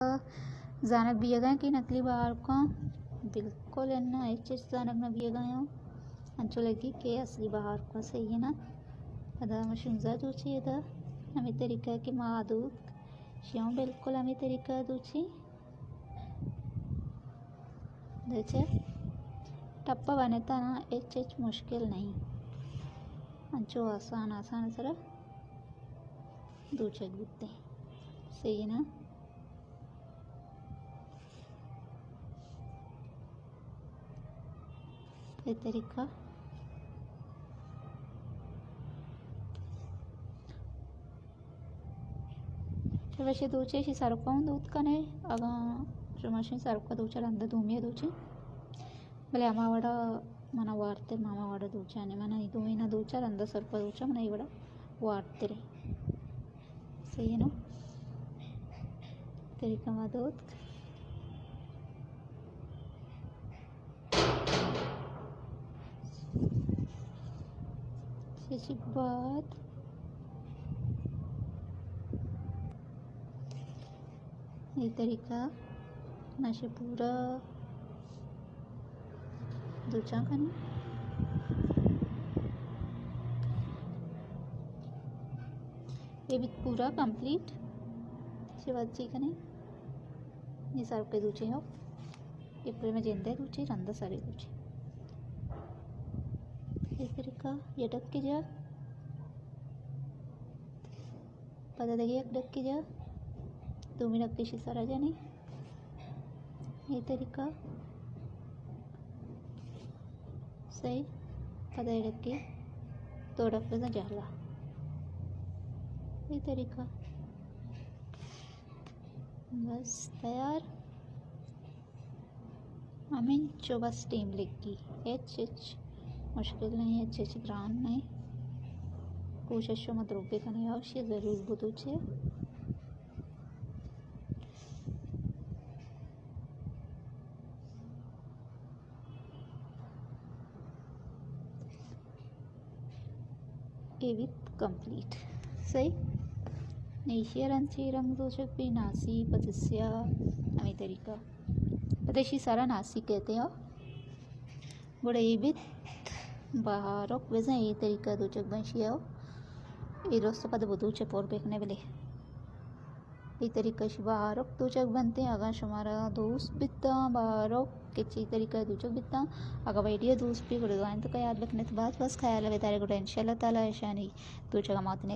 जानक बियगा कि नकली बाहर का बिल्कुल है ना जानक ना बियगा अंचो लगी के असली बाहर का सही है ना अदा मशुंजा दूची अदा हमें तरीका के मादू श्यों बिल्कुल हमें तरीका दूची देखे टप्पा बनेता ना एक मुश्किल नहीं अंचो आसान आसान सर दूचक बिकते सही है ना ये तरीका वैसे दूचे सरुका दूध का मशीन सरुका दूचा अंद दूमिया दूची भले अम्मावाड़ मन वाड़ते मामावाड़ दूचा मन दूमिना दूचा अंद स्वल्प दूचा मन इवड़ वाड़ते सही है तरीका दूध बाद ये तरीका नशे पूरा दूचा खाने ये भी पूरा कंप्लीट शिवाजी कने ये सारे पे दूचे हो ये पूरे में जेंदे दूचे रंदा सारे दूचे ये तरीका ये डक के जा पता देखिए डक के जा 2 मिनट की सारा जाने ये तरीका सही पता है डक के 2 डक ना जाला ये तरीका बस तैयार हमें जो बस टीम लिखी मुश्किल नहीं है ग्रांड नहीं कोशिश मत रोके का नहीं अवश्य ज़रूर बुझे विथ कंप्लीट सही नेशियरांची रंगदोषक भी नासी पदस्या अमी तरीका पदेशी सारा नासी कहते हैं बड़े बाहरों वैसे ये तरीका दूचक बंशिया ये रोस्ट पद बुदूचे पोर बेखने वाले ये तरीका से बाहरों दूचक बनते हैं अगर हमारा दोस्त बिता बाहरों के ची तरीका दूचक बिता अगर वीडियो दोस्त भी गुड़गान तो क्या याद रखने तो बस ख्याल है बेतारे गुड़ इंशाल्लाह ताला ऐसा नहीं दूचक मातने